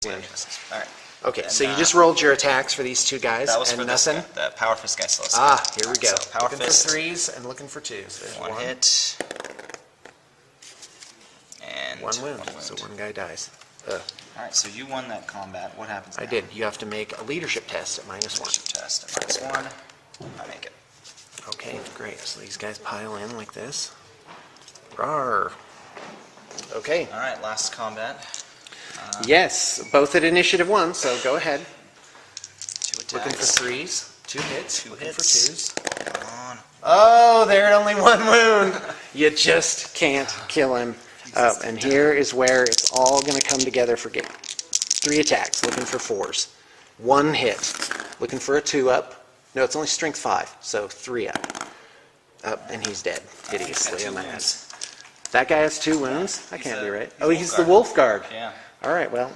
wound. All right. Okay, And, so you just rolled your attacks for these two guys, that was and for nothing? this guy, the Power Fist guy. Here we go. So Power looking Fist. for 3s and looking for 2s. There's One hit. And one wound. So one guy dies. Alright, so you won that combat. What happens now? I did. You have to make a leadership test at -1. Leadership test at -1. I make it. Okay, great. So these guys pile in like this. Rawr. Okay. Alright, last combat. Yes, both at initiative 1, so go ahead. 2 attacks. Looking for 3s, 2 hits, Two looking hits. for 2s. Come on. Oh, they're only 1 wound. You just can't kill him. Oh, and here is where it's all going to come together for game. 3 attacks, looking for 4s. 1 hit, looking for a 2-up. No, it's only strength 5, so 3 up. And he's dead, hideously, I might add. That guy has 2 wounds? That can't be right. Oh, he's the wolf guard. Yeah. All right, well,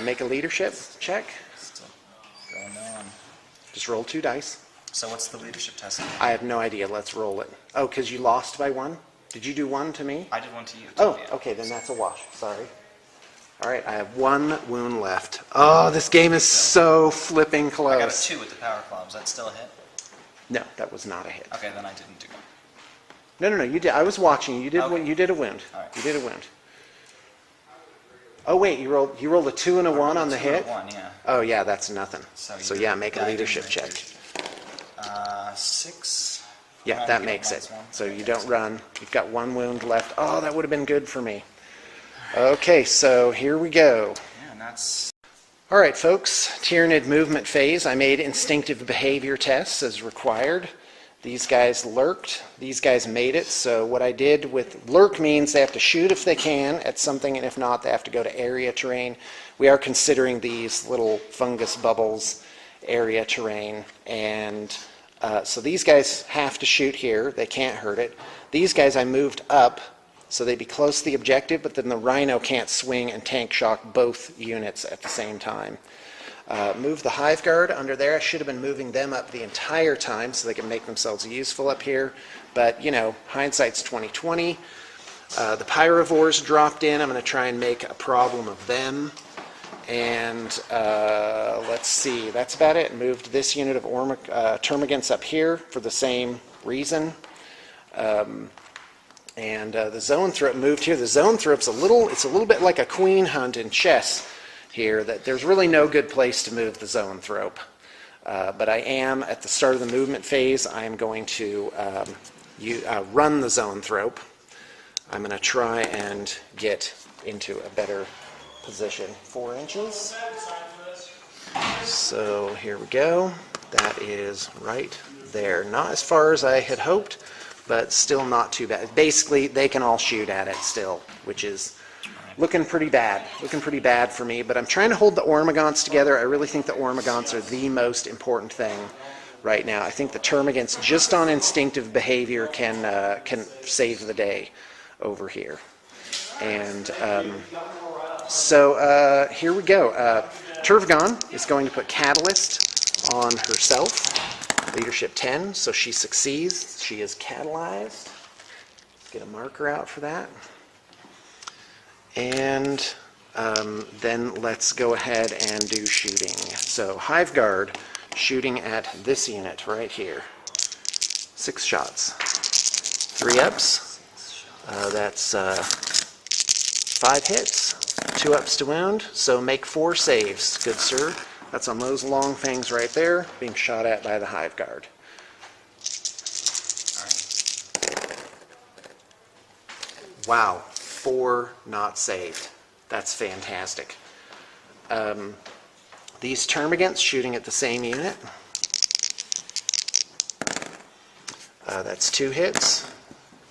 make a leadership check. Still going on. Just roll 2 dice. So what's the leadership test? I have no idea. Let's roll it. Oh, because you lost by 1? Did you do 1 to me? I did 1 to you. Oh, okay, then that's a wash. Sorry. All right, I have 1 wound left. Oh, this game is so flipping close. I got a 2 with the power claw. Was that still a hit? No, that was not a hit. Okay, then I didn't do one. No, you did. I was watching you. You did. Okay. You did a wound. All right. You did a wound. Oh wait, you rolled a 2 and a 1 on the hit. 1, yeah. Oh yeah, that's nothing. So So you yeah, did- make a yeah, I did leadership make check. leadership. 6. Yeah, I that get makes it. -1. So you don't run. You've got 1 wound left. Oh, that would have been good for me. Okay, so here we go. Yeah, and that's... All right, folks, Tyranid movement phase. I made instinctive behavior tests as required. These guys lurked. These guys made it. So what I did with lurk means they have to shoot if they can at something, and if not, they have to go to area terrain. We are considering these little fungus bubbles area terrain, and so these guys have to shoot here. They can't hurt it. These guys I moved up so they'd be close to the objective, but then the rhino can't swing and tank shock both units at the same time. Move the hive guard under there. I should have been moving them up the entire time so they can make themselves useful up here, but you know, hindsight's 20/20. The pyrovores dropped in. I'm going to try and make a problem of them. And let's see, that's about it. Moved this unit of termagants up here for the same reason. And the zone thrope moved here. The zone thrope's it's a little bit like a queen hunt in chess here, that there's really no good place to move the zone thrope. But I am, at the start of the movement phase, I am going to run the zone thrope. I'm going to try and get into a better position. 4 inches. So here we go. That is right there. Not as far as I had hoped, but still not too bad. Basically, they can all shoot at it still, which is looking pretty bad. Looking pretty bad for me, but I'm trying to hold the Ormagants together. I really think the Ormagants are the most important thing right now. I think the Termagants, just on instinctive behavior, can save the day over here. And so here we go. Turvgon is going to put Catalyst on herself. Leadership 10, so she succeeds. She is catalyzed. Let's get a marker out for that. And then let's go ahead and do shooting. So Hive Guard shooting at this unit right here. 6 shots. 3 ups. That's 5 hits. 2 ups to wound. So make 4 saves, good sir. That's on those long fangs right there, being shot at by the Hive Guard. Wow, 4 not saved. That's fantastic. These Termagants shooting at the same unit. That's 2 hits,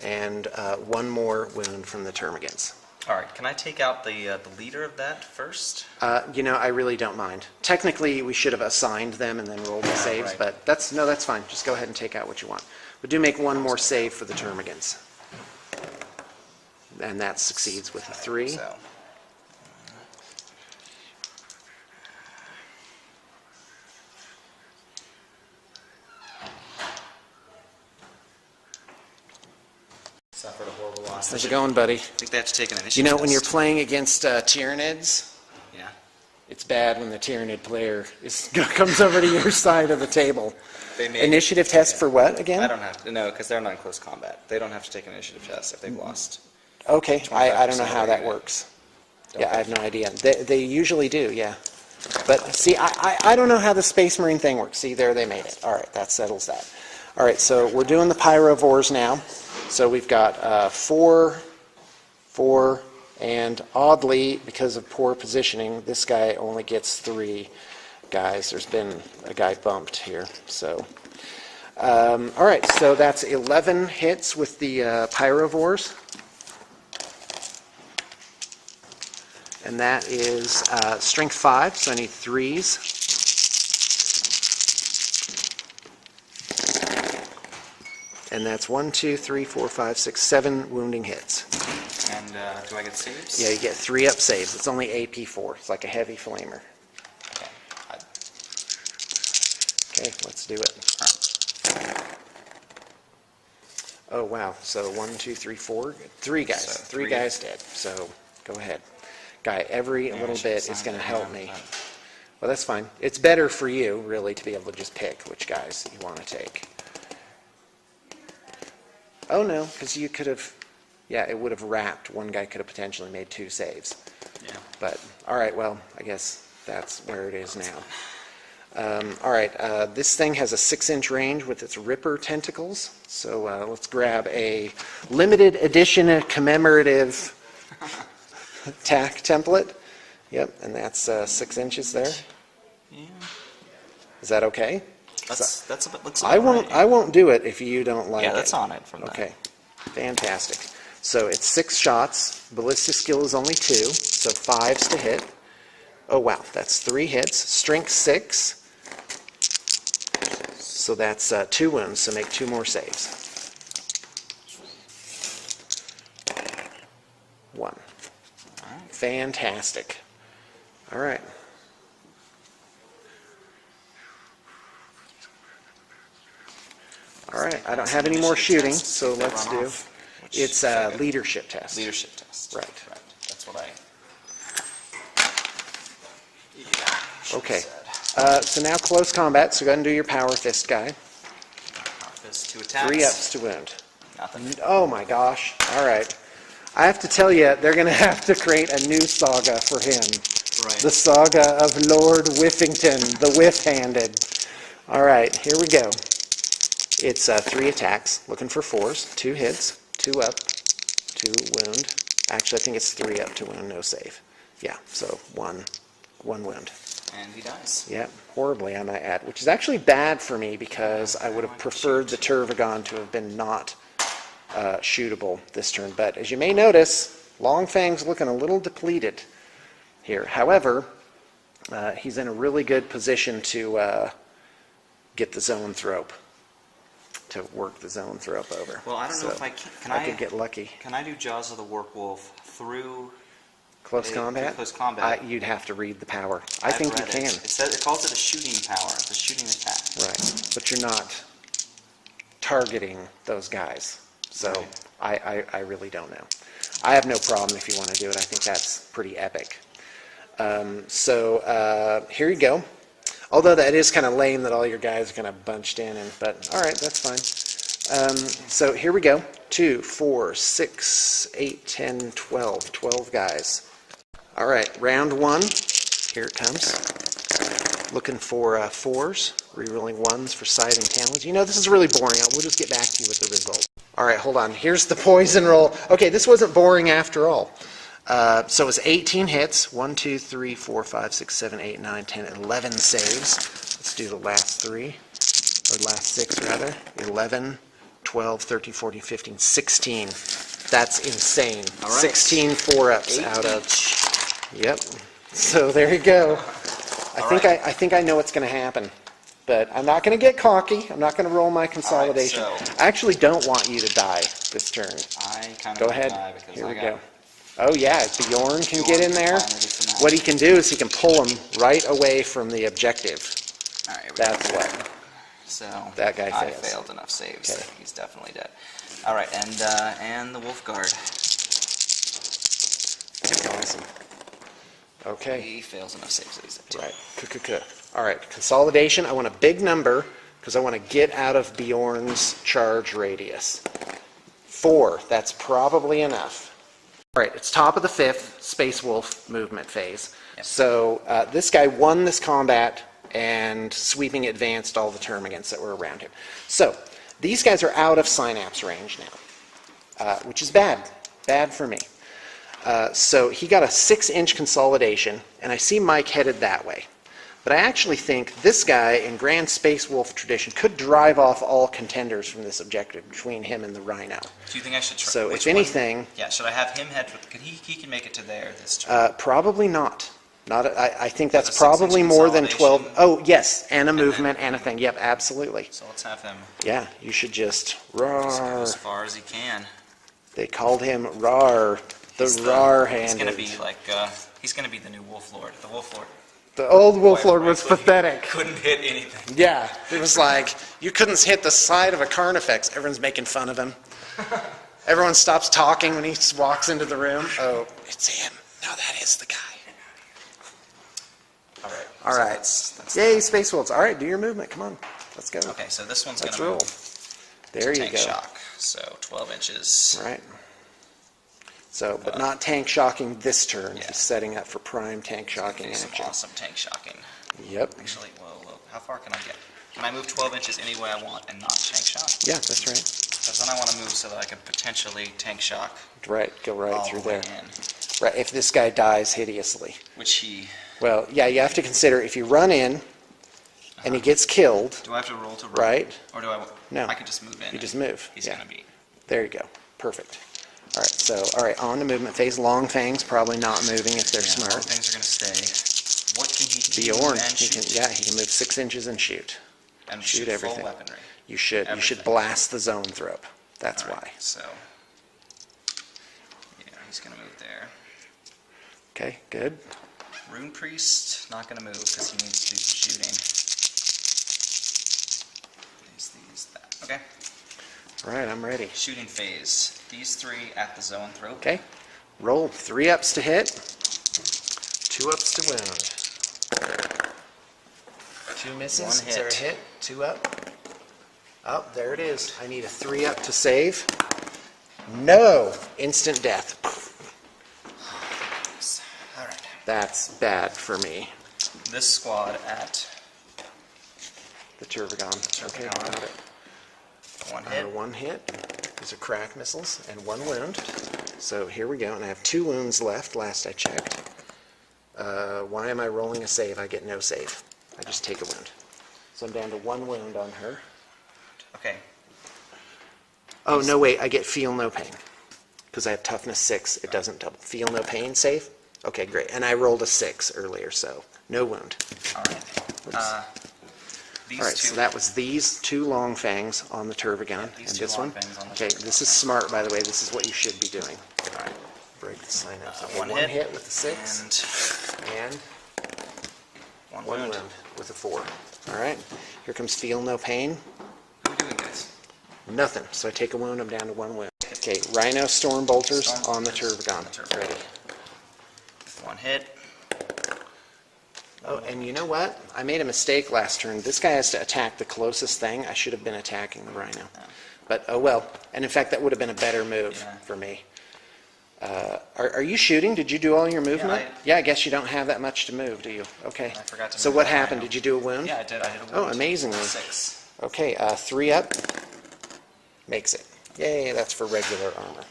and 1 more wound from the Termagants. All right, can I take out the leader of that first? You know, I really don't mind. Technically, we should have assigned them and then rolled the saves, right. but that's fine. Just go ahead and take out what you want. But do make 1 more save for the Termagants. And that succeeds with a 3. So. Suffered a horrible lost. How's it going, buddy? I think they have to take an initiative You know, when you're test. playing against Tyranids, Yeah. it's bad when the Tyranid player comes over to your side of the table. They made Initiative test for what I again? don't have to. No, because they're not in close combat. They don't have to take an initiative test if they've lost. Okay, I don't know 25% how that rating. works. Yeah, I have no idea. They usually do, yeah. But see, I don't know how the Space Marine thing works. See, there they made it. All right, that settles that. All right, so we're doing the pyrovores now. So we've got 4, 4, and oddly, because of poor positioning, this guy only gets 3 guys. There's been a guy bumped here. So, all right, so that's 11 hits with the pyrovores. And that is strength 5, so I need 3s. And that's 1, 2, 3, 4, 5, 6, 7 wounding hits. And do I get saves? Yeah, you get 3 up saves. It's only AP4. It's like a heavy flamer. Okay. Okay, let's do it. Oh, wow. So 1, 2, 3, 4. 3 guys. So 3 3. guys dead. So go ahead. Guy, every little bit is going to help me. Well, that's fine. It's better for you, really, to be able to just pick which guys you want to take. Oh, no, because you could have, yeah, it would have wrapped. One guy could have potentially made 2 saves. Yeah. But, all right, well, I guess that's where it is now. All right, this thing has a 6-inch range with its ripper tentacles. So let's grab a limited edition commemorative tack template. Yep, and that's 6 inches there. Yeah. Is that okay? That's a bit. Looks I alright. won't do it if you don't like it. Yeah, that's on it from that. Okay, fantastic. So it's 6 shots. Ballistic skill is only 2, so 5s to hit. Oh wow, that's 3 hits. Strength 6. So that's 2 wounds. So make 2 more saves. 1. Fantastic. All right. All right. I don't have any more shooting, so let's do. It's a leadership test. Leadership test. Right. Right. That's what I. Okay. So now close combat. So go ahead and do your power fist guy. Fist, 2 attacks. 3 ups to wound. Nothing. Oh my gosh. All right. I have to tell you, they're going to have to create a new saga for him. Right. The saga of Lord Whiffington, the whiff-handed. All right, here we go. It's 3 attacks, looking for 4s, 2 hits, 2 up, 2 wound. Actually, I think it's 3 up to wound, no save. Yeah, so 1 wound. And he dies. Yeah, horribly, I might add, which is actually bad for me because I would have preferred the Turvagon to have been not shootable this turn. But as you may notice, Longfang's looking a little depleted here. However, he's in a really good position to get the zone thrope, to work the zone thrope over. Well, I don't know if I can. I could get lucky. Can I do Jaws of the Werewolf through Close combat? Close combat. You'd have to read the power. I I've think you read can. It says it calls it a shooting power. It's a shooting attack. Right, but you're not targeting those guys. So I really don't know. I have no problem if you want to do it. I think that's pretty epic. So here you go. Although that is kind of lame that all your guys are kind of bunched in, but all right, that's fine. So here we go. 2, 4, 6, 8, 10, 12. 12 guys. All right, round 1. Here it comes. Looking for 4s, rerolling 1s for side and talents. You know, this is really boring. We'll just get back to you with the result. All right, hold on. Here's the poison roll. Okay, this wasn't boring after all. So it was 18 hits. 1, 2, 3, 4, 5, 6, 7, 8, 9, 10, 11 saves. Let's do the last 3, or last 6 rather. 11, 12, 13, 14, 15, 16. That's insane. All right. 16 4-ups out of. Yep. So there you go. I think I know what's going to happen. But I'm not going to get cocky. I'm not going to roll my consolidation. All right, so I actually don't want you to die this turn. I kind of Go ahead. Die because Here I we got go. Oh yeah, Bjorn can get in there. finally gets the match. What he can do is he can pull him right away from the objective. All right, here we go. That's what. So That guy I fails. failed enough saves. Okay. He's definitely dead. All right, and the wolf guard. Awesome. Okay. He fails enough saves that he's at 2. Right. All right. Consolidation. I want a big number because I want to get out of Bjorn's charge radius. 4. That's probably enough. All right. It's top of the 5th Space Wolf movement phase. Yep. So this guy won this combat and sweeping advanced all the termagants that were around him. So these guys are out of synapse range now, which is bad. Bad for me. So he got a 6-inch consolidation, and I see Mike headed that way. But I actually think this guy, in Grand Space Wolf tradition, could drive off all contenders from this objective between him and the Rhino. Do you think I should try? So which if anything... One? Yeah, should I have him head with... Could he can make it to there this turn. Probably not. I think that's a 6-inch probably more than 12... consolidation? Oh, yes, and a movement and a thing. Yep, absolutely. So let's have him Yeah, you should just... go Roar. as far as he can. They called him Rar. The He's Rar-handed. He's going to be like... he's going to be the new Wolf Lord. The Wolf Lord. The old Wolf Lord Right, was couldn't- pathetic. Couldn't hit anything. Yeah, it was like, you couldn't hit the side of a Carnifex. Everyone's making fun of him. Everyone stops talking when he walks into the room. Oh, it's him. No, that is the guy. All right. All so right. That's Yay, Space Wolves. All right, do your movement. Come on. Let's go. Okay, so this one's going Let's to roll. move There to you tank go. shock. So 12 inches. All right. So, but not tank shocking this turn. Yeah. He's setting up for prime tank shocking Do some action. awesome tank shocking. Yep. Actually, whoa. How far can I get? Can I move 12 inches any way I want and not tank shock? Yeah, that's right. Because then I want to move so that I can potentially tank shock Right, go right all through the way there. in. Right, if this guy dies hideously. Which he... Well, yeah, you have to consider if you run in and he gets killed, Do I have to roll to run? Right. Or do I... No. I can just move in. you just move. He's Yeah. going to be... There you go. Perfect. All right, so, all right, on to movement phase. Long fangs probably not moving if they're Yeah, all smart. things are going to stay. What can he do Bjorn, and he can, shoot? yeah, he can move 6 inches and shoot. And shoot shoot everything. full weaponry. You should Everything. blast the zone throw. That's All right, why. So... Yeah, he's going to move there. Okay, good. Rune Priest, not going to move because he needs to do some shooting. These, that. Okay. All right, I'm ready. Shooting phase. These 3 at the zone throw. Okay, roll. 3 ups to hit, 2 ups to wound. 2 misses. One Is there a hit. hit? 2 up. Oh, there it is. I need a 3 up to save. No! Instant death. All right. That's bad for me. This squad at The Turvagon. Okay, Turvagon. got it. 1 hit. 1 hit. These are crack missiles and 1 wound. So here we go, and I have 2 wounds left, last I checked. Why am I rolling a save? I get no save. I just take a wound. So I'm down to 1 wound on her. Okay. Oh, no, wait, I get feel no pain. Because I have toughness 6, it doesn't double. Feel no pain, save? Okay, great. And I rolled a 6 earlier, so no wound. All right. These All right, 2. so that was these 2 long fangs on the Turvagon, these and 2 this long one. fangs on the Okay, Turvagon. this is smart, by the way. This is what you should be doing. All right. Break the synapse. Okay, 1 1 hit. hit with the 6, and 1 1 wound. wound with a 4. All right, here comes feel no pain. What are we doing, guys? Nothing. So I take a wound, I'm down to 1 wound. Okay, Rhino Storm Bolters Storm on the Bolters Turvagon. on the Turvagon. Ready. 1 hit. Oh, and you know what? I made a mistake last turn. This guy has to attack the closest thing. I should have been attacking the Rhino. But oh well. And in fact, that would have been a better move Yeah. for me. Are you shooting? Did you do all your movement? I- I guess you don't have that much to move, do you? Okay. I forgot to So move what that happened? Rhino. Did you do a wound? Yeah, I did. I did a wound. Oh, amazingly. 6. Okay, 3 up. Makes it. Yay, that's for regular armor.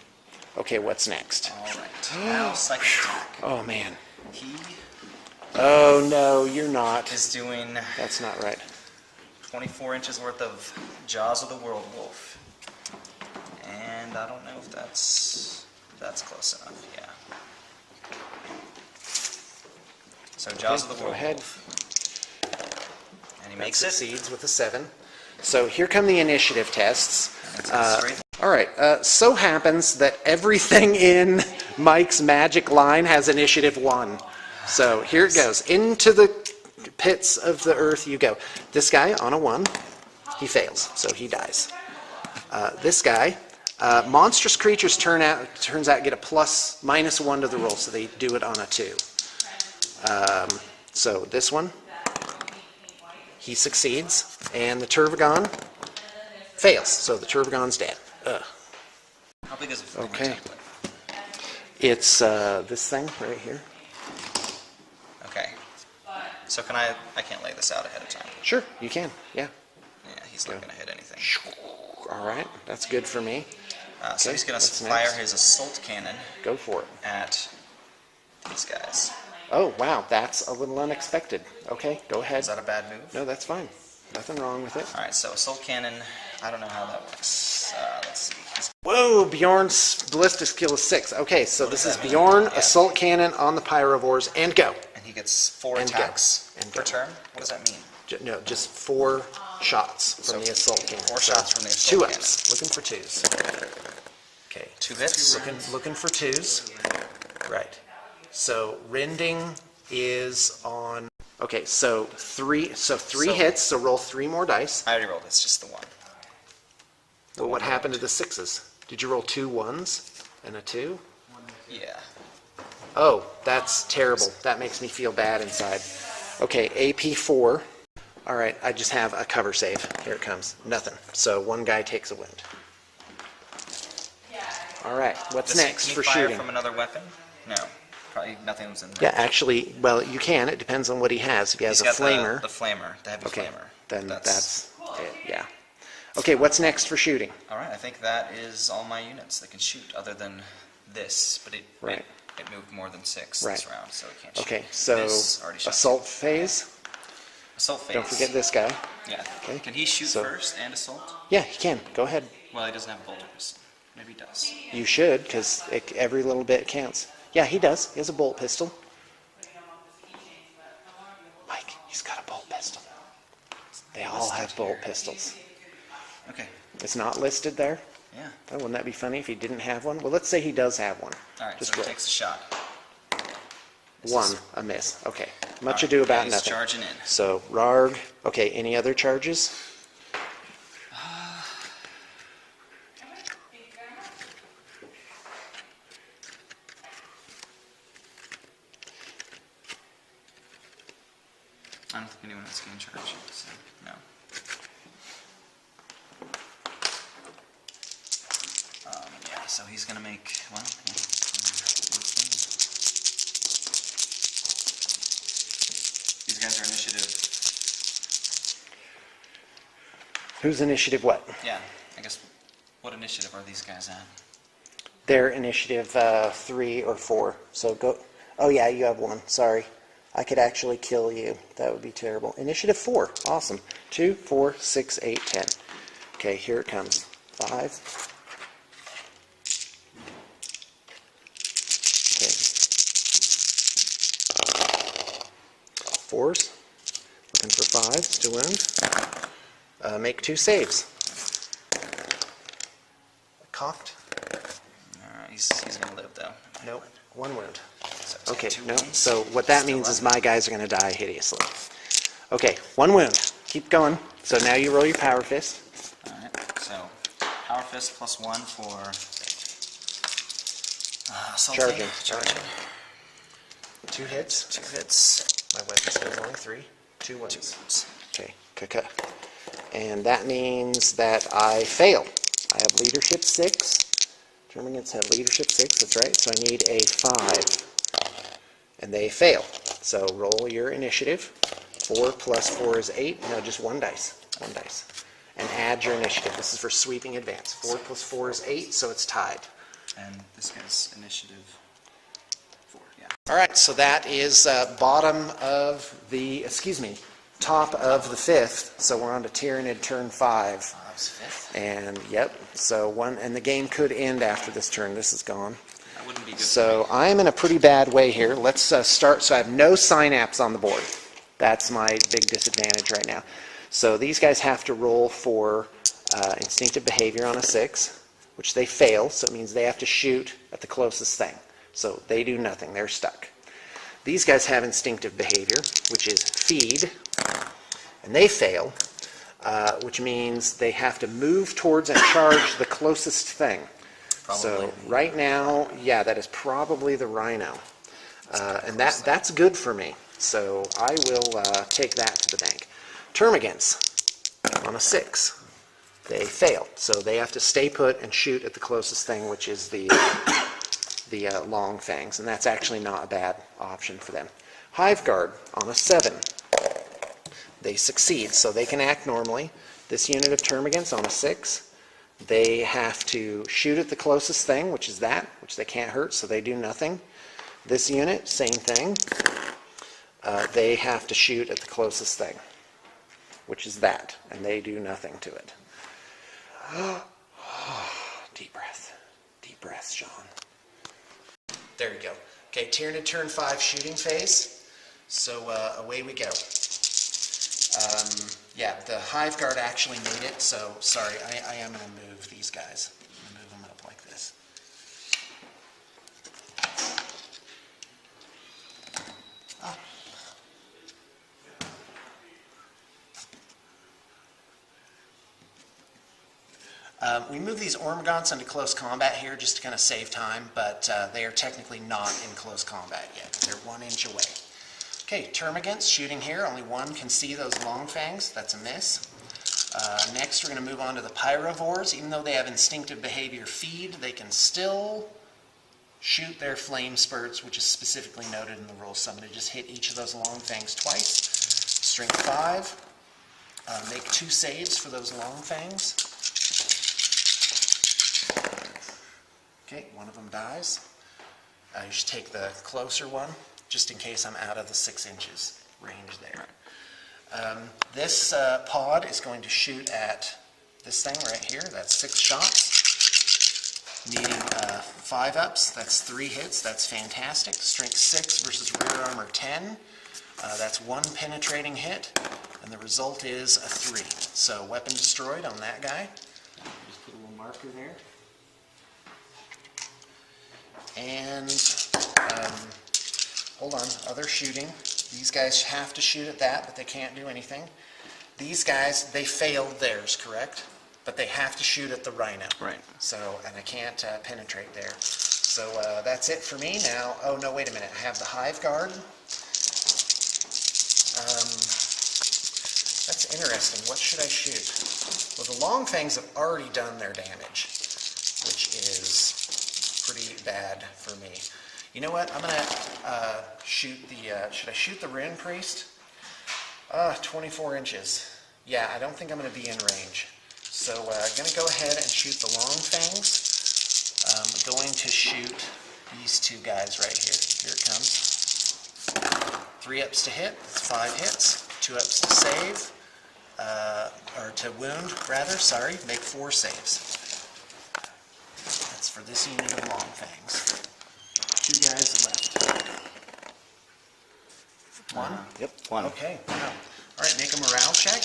Okay, what's next? All right. Now psychic attack. Oh, man. He Oh, no, you're not. is doing That's not right. 24 inches worth of Jaws of the World Wolf. And I don't know if that's close enough. Yeah. So Jaws Okay, of the go World ahead. Wolf. And he That makes it. succeeds with a 7. So here come the initiative tests. It's a straight- All right, so happens that everything in Mike's magic line has initiative 1. So here it goes. Into the pits of the earth you go. This guy on a 1. He fails, so he dies. This guy, monstrous creatures turns out get a -1 to the roll, so they do it on a 2. So this one, he succeeds, and the Turvagon fails, so the Turvagon's dead. Ugh. How big is a flamer Okay. template? It's this thing right here. Okay. So can I can't lay this out ahead of time. Sure, you can, yeah. Yeah, he's not going to hit anything. All right, that's good for me. So Okay, he's going to what's fire next? his assault cannon Go for it. at these guys. Oh, wow, that's a little unexpected. Okay, go ahead. Is that a bad move? No, that's fine. Nothing wrong with it. All right, so assault cannon, I don't know how that works. Let's see. Whoa, Bjorn's ballistic skill is 6. Okay, so What this does is that mean? Bjorn, Yeah. assault cannon on the pyrovores, and go. And he gets 4 And go. attacks And per go. turn? What does that mean? No, just 4 shots from So the assault cannon. 4 So shots from the 2 assault ups. Looking for 2s. Okay. 2 hits? Looking for 2s. Right. So rending is on. Okay, so three hits. So roll 3 more dice. I already rolled, it's just the one. Well, what happened to the 6s? Did you roll 2 1s and a 2? Yeah. Oh, that's terrible. That makes me feel bad inside. Okay, AP4. All right, I just have a cover save. Here it comes. Nothing. So one guy takes a wound. All right, what's next Can for he fire shooting? from another weapon? No. Probably nothing was in there. Yeah, actually, well, you can. It depends on what he has. If he has He's a got flamer, the flamer, the heavy okay, flamer. then that's it, yeah. Okay, what's next for shooting? All right, I think that is all my units that can shoot, other than this, but it Right. it moved more than 6 Right. this round, so it can't shoot. Okay, so This already shot assault 2. phase. Assault phase. Don't forget this guy. Yeah. Okay, Can he shoot so- first and assault? Yeah, he can. Go ahead. Well, he doesn't have bolter pistol. Maybe he does. You should, because every little bit counts. Yeah, he does. He has a bolt pistol. Mike, he's got a bolt pistol. They all have bolt pistols. Okay. It's not listed there? Yeah. Oh, wouldn't that be funny if he didn't have one? Well, let's say he does have one. All right, Just so he roll. takes a shot. This One, is- a miss. Okay. Much All ado right, about he's nothing. charging in. So, Rarg. Okay, any other charges? I don't think anyone else can charge, so no. Yeah, so he's gonna make, well, yeah. These guys are initiative, Who's initiative what? yeah, I guess, what initiative are these guys at? They're initiative 3 or 4. So go. Oh, yeah, you have 1. Sorry. I could actually kill you. That would be terrible. Initiative 4. Awesome. 2, 4, 6, 8, 10. Okay, here it comes. 5. Okay. 4s. Looking for 5s to wound. Make 2 saves. Coughed. Alright, he's gonna live though. Nope. 1 wound. So he's got Okay, 2 no. wounds. So what that Still means is up. my guys are going to die hideously. Okay, 1 wound. Keep going. So now you roll your power fist. Alright, so power fist plus 1 for assaulting. Charging. Charging. 2 hits. 2 hits. My weapon skill is only 3. 2 wounds. 2 wounds. Okay, kaka. And that means that I fail. I have leadership 6. Termagants have leadership 6, that's right. So I need a 5. And they fail. So roll your initiative. 4 plus 4 is 8. No, just 1 dice. 1 dice. And add your initiative. This is for sweeping advance. 4 plus 4 is 8, so it's tied. And this guy's initiative 4, yeah. All right, so that is bottom of the, top of the 5th. So we're on to Tyranid turn 5. That was 5th. And yep, so and the game could end after this turn. This is gone. That wouldn't be good So for me. I'm in a pretty bad way here. Let's start. So I have no synapse on the board. That's my big disadvantage right now. So these guys have to roll for instinctive behavior on a 6, which they fail. So it means they have to shoot at the closest thing. So they do nothing. They're stuck. These guys have instinctive behavior, which is feed, and they fail. which means they have to move towards and charge the closest thing. Probably. So right now, yeah, that is probably the rhino. And that's good for me. So I will take that to the bank. Termagants on a 6. They fail. So they have to stay put and shoot at the closest thing, which is the long fangs. And that's actually not a bad option for them. Hive Guard on a 7. They succeed, so they can act normally. This unit of termagants on a 6, they have to shoot at the closest thing, which is that, which they can't hurt, so they do nothing. This unit, same thing. They have to shoot at the closest thing, which is that, and they do nothing to it. Deep breath. Deep breath, Sean. There you go. Okay, Tyranid turn 5 shooting phase. So away we go. Yeah, the Hive Guard actually made it, so sorry, I am going to move these guys. I'm going to move them up like this. We move these Ormagants into close combat here just to kind of save time, but they are technically not in close combat yet. They're 1 inch away. Okay, Termagants shooting here. Only one can see those long fangs. That's a miss. Next, we're going to move on to the Pyrovores. Even though they have instinctive behavior feed, they can still shoot their flame spurts, which is specifically noted in the rules. So I'm going to just hit each of those long fangs twice. Strength 5. Make 2 saves for those long fangs. Okay, one of them dies. You should take the closer one, just in case I'm out of the 6 inches range there. This pod is going to shoot at this thing right here. That's 6 shots. Needing 5 ups, that's 3 hits. That's fantastic. Strength 6 versus rear armor 10. That's 1 penetrating hit, and the result is a 3. So weapon destroyed on that guy. Just put a little marker there. And hold on, other shooting. These guys have to shoot at that, but they can't do anything. These guys, they failed theirs, correct? But they have to shoot at the rhino. Right. So, and I can't penetrate there. So that's it for me now. Oh, no, wait a minute. I have the Hive Guard. That's interesting. What should I shoot? Well, the Long Fangs have already done their damage, which is pretty bad for me. You know what? I'm going to shoot the, should I shoot the Rune Priest? 24 inches. Yeah, I don't think I'm going to be in range. So I'm going to go ahead and shoot the Long Fangs. I'm going to shoot these 2 guys right here. Here it comes. 3 ups to hit, that's 5 hits. 2 ups to save, or to wound, rather, sorry. Make 4 saves. That's for this unit of Long Fangs. 2 guys left. 1? Yep, 1. Okay, wow. All right, make a morale check.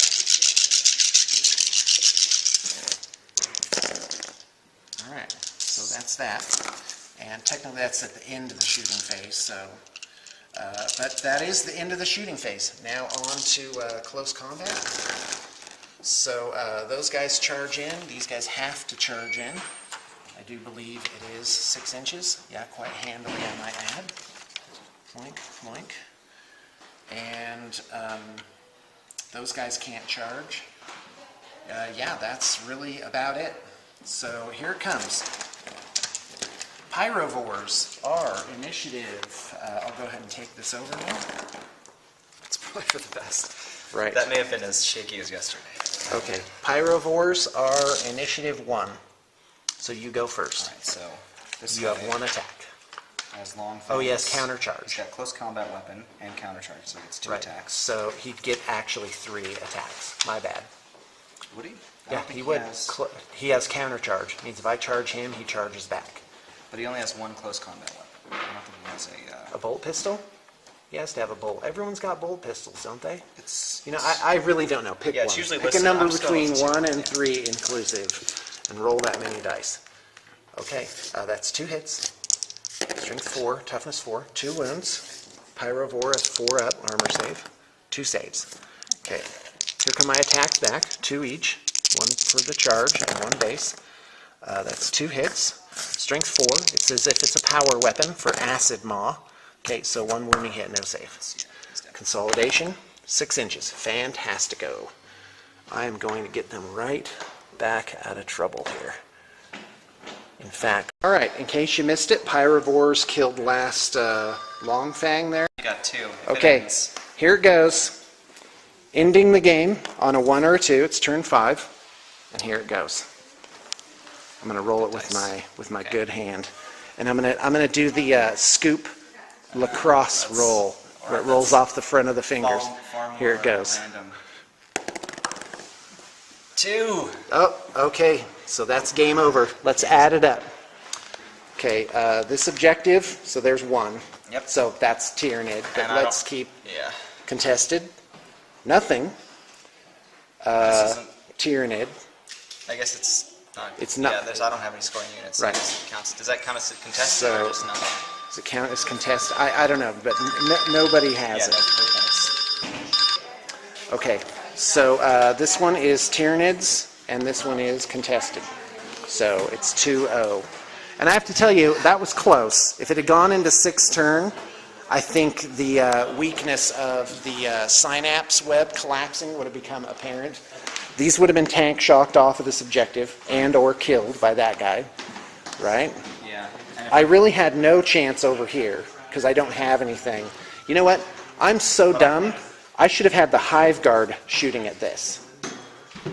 All right, so that's that. And technically that's at the end of the shooting phase, so... but that is the end of the shooting phase. Now on to close combat. So those guys charge in. These guys have to charge in. I do believe it is 6 inches. Yeah, quite handily, I might add. Floink, floink. And those guys can't charge. Yeah, that's really about it. So here it comes. Pyrovores are initiative. I'll go ahead and take this over now. It's probably for the best. Right. That may have been as shaky as yesterday. Okay. Pyrovores are initiative 1. So you go first. Alright, so this You have guy 1 attack. has long Oh yes, fangs. countercharge. He's got close combat weapon and countercharge, so he gets 2 Right. attacks. So he'd get actually 3 attacks. My bad. Would he? I Yeah, don't think he would. Has, He has countercharge. Means if I charge him, he charges back. but he only has 1 close combat weapon. I don't think he has A bolt pistol? He has to have a bolt. Everyone's got bolt pistols, don't they? It's You know, I really don't know. Pick Yeah, one. it's usually Pick a listed. number I'm still between listening. 1 and 3 inclusive, and roll that many dice. Okay, that's 2 hits. Strength 4, toughness 4, 2 wounds. Pyrovore is 4 up, armor save. 2 saves. Okay, Here come my attacks back, 2 each. 1 for the charge and 1 base. That's 2 hits. Strength 4. It's as if it's a power weapon for Acid Maw. Okay, so 1 wounding hit, no save. Consolidation, 6 inches. Fantastico. I am going to get them right back out of trouble here. In fact, all right, in case you missed it, Pyrovores killed last Long Fang there. You got 2. Okay, here it goes. Ending the game on a 1 or a 2. It's turn 5, and here it goes. I'm going to roll it with my good hand, and I'm going to do the scoop lacrosse roll, where it rolls off the front of the fingers. Here it goes. Random. 2. Oh, okay. So that's game over. Let's add it up. Okay, this objective. So there's 1. Yep. So that's Tyranid. But And let's keep Yeah. contested. Nothing. This isn't. Tyranid. I guess it's not. It's not- Yeah, I don't have any scoring units. So Right. it counts. Does that count as contested So- or just not? Does it count as contested? I don't know, but nobody has Yeah, it. no points. Okay, so this one is Tyranids, and this one is contested. So it's 2-0. And I have to tell you, that was close. If it had gone into 6th turn, I think the weakness of the synapse web collapsing would have become apparent. These would have been tank shocked off of this objective and or killed by that guy, right? Yeah. And I really had no chance over here because I don't have anything. You know what? I'm so dumb. I should have had the Hive Guard shooting at this.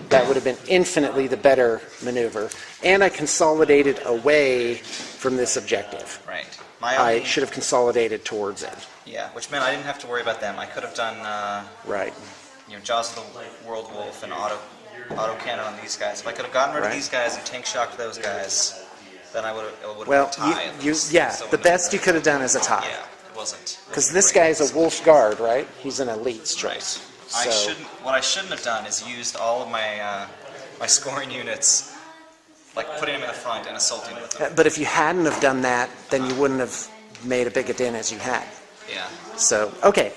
That would have been infinitely the better maneuver. And I consolidated away from this objective. right. I should have consolidated towards it. Yeah, which meant I didn't have to worry about them. I could have done, Right. Jaws of the World Wolf and auto cannon on these guys. If I could have gotten rid of Right. these guys and tank shocked those guys, then I would have Well, been a tie. at least. yeah, So the best you could have done is a tie. Yeah, it wasn't. Because this guy's a Wolf Guard, right? He's an elite's choice. So, What I shouldn't have done is used all of my my scoring units, like putting them in the front and assaulting with them. but if you hadn't have done that, then you wouldn't have made a big a din as you had. Yeah. So, okay.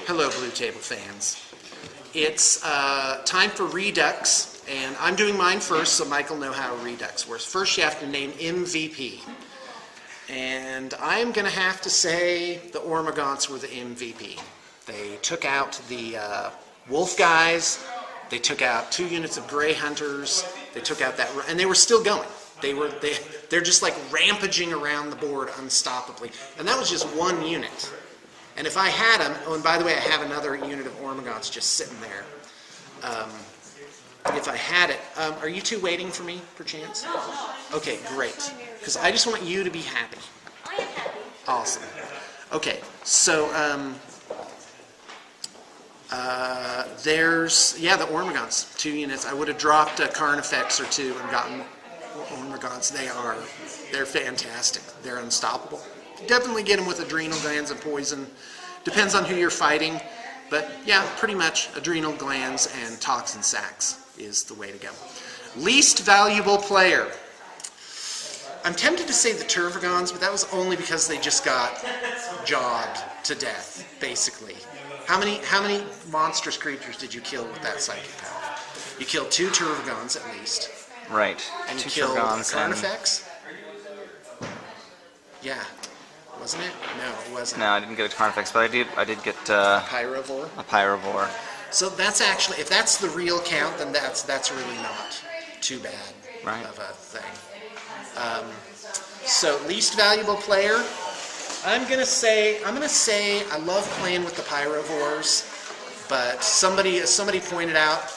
Hello, Blue Table fans. It's time for Redux, and I'm doing mine first so Mike will know how Redux works. First, you have to name MVP. And I'm going to have to say the Ormagants were the MVP. They took out the Wolf guys, they took out 2 units of Grey Hunters, they took out that, and they were still going. They're just like rampaging around the board unstoppably. And that was just 1 unit. And if I had them, oh, and by the way, I have another unit of Ormagants just sitting there. If I had it, are you 2 waiting for me, perchance? Okay, great. Because I just want you to be happy. I am happy. Awesome. Okay, so there's, the Ormagants, 2 units. I would have dropped a Carnifex or 2 and gotten Ormagants. They're fantastic. They're unstoppable. Definitely get them with adrenal glands and poison. Depends on who you're fighting. But yeah, pretty much adrenal glands and toxin sacs is the way to go. Least valuable player. I'm tempted to say the Tervagons, but that was only because they just got jogged to death, basically. How many monstrous creatures did you kill with that psychic power? You killed 2 Tervagons at least. Right. And you 2 killed a Tergons and- Carnifex? Yeah. Wasn't it? No, it wasn't. No, I didn't get a Carnifex, but I did get Pyrovore? a Pyrovore. So that's actually, if that's the real count, then that's really not too bad Right. of a thing. So least valuable player, I'm gonna say I love playing with the Pyrovores, but somebody pointed out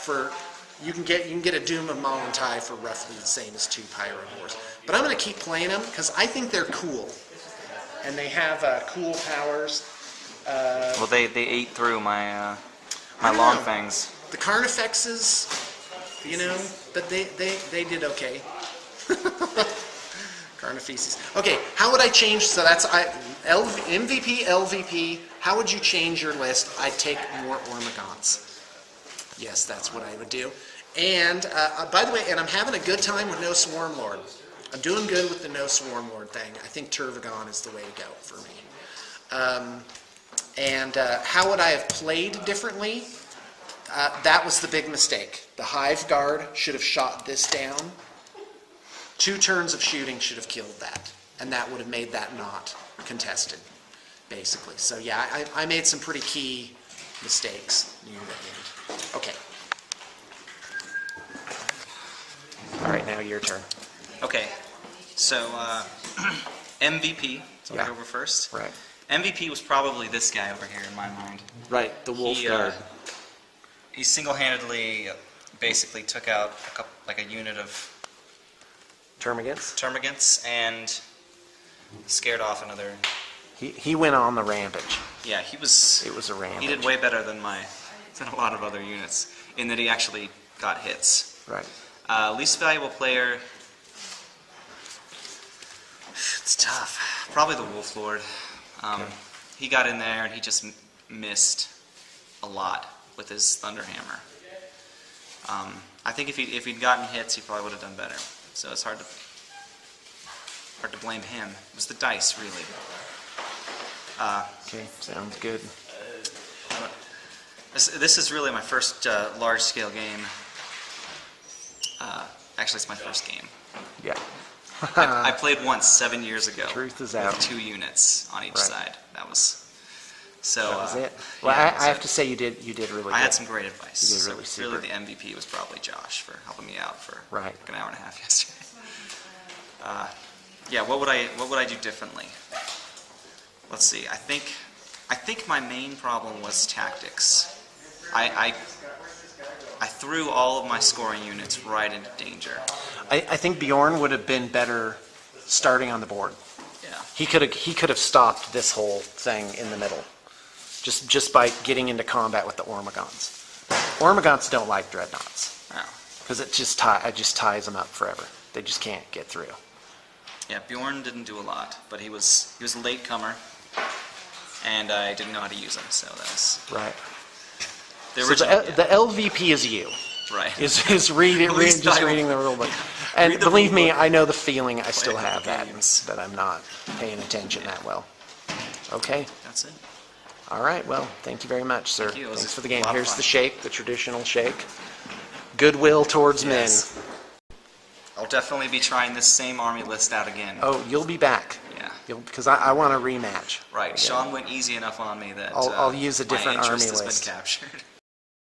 you can get a Doom of Malantai for roughly the same as 2 Pyrovores. But I'm gonna keep playing them because I think they're cool, and they have cool powers. Well, they ate through my I my don't long know. fangs. The Carnifexes, but they did okay. Carnifeces. Okay, how would I change? So that's MVP, LVP. How would you change your list? I'd take more Ormagants. Yes, that's what I would do. And by the way, and I'm having a good time with no Swarm Lord. I'm doing good with the no Swarm Lord thing. I think Tervagon is the way to go for me. And how would I have played differently? That was the big mistake. The hive guard should have shot this down. 2 turns of shooting should have killed that, and that would have made that not contested, basically. So yeah, I made some pretty key mistakes near the end. Okay. All right, now your turn. Okay, so MVP, so Yeah. I'll go over first. Right. MVP was probably this guy over here in my mind. Right, the wolf guard. He single-handedly basically took out a unit of Termagants? termagants and scared off another. He went on the rampage. Yeah, he was. It was a rampage. He did way better than a lot of other units in that he actually got hits. Right. Least valuable player. It's tough. Probably the Wolf Lord. Okay. He got in there and he just missed a lot with his Thunderhammer. I think if he'd gotten hits, he probably would have done better. So it's hard to blame him. It was the dice, really. Okay, sounds good. This is really my first large-scale game. Actually, it's my first game. Yeah. I played once 7 years ago. Truth is with out. 2 units on each Right. side. That was so. That was it. Well, yeah, I have to say you did really good. I had some great advice. You did really so super. really, the MVP was probably Josh for helping me out for Right. like an hour and a half yesterday. Yeah, what would I do differently? Let's see. I think my main problem was tactics. I threw all of my scoring units right into danger. I think Bjorn would have been better starting on the board. Yeah. He could have stopped this whole thing in the middle, just by getting into combat with the Ormagons. Ormagons don't like dreadnoughts Wow. because it just ties them up forever. They just can't get through. Yeah, Bjorn didn't do a lot, but he was a latecomer, and I didn't know how to use him, so that was Right. the So original. the LVP is you. Right. Is reading least just I will- reading the rule book. And Read the believe rule me, book. I know the feeling I still Play have the that games. that I'm not paying attention that well. Okay. That's it. All right. Well, thank you very much, sir. Thank you. It was Thanks for the a game. lot of Here's fun. the shake, the traditional shake. Goodwill towards Yes. men. I'll definitely be trying this same army list out again. Oh, you'll be back. Yeah. Because I want a rematch. Right. again. Sean went easy enough on me that I'll use a different my army interest has list. been captured.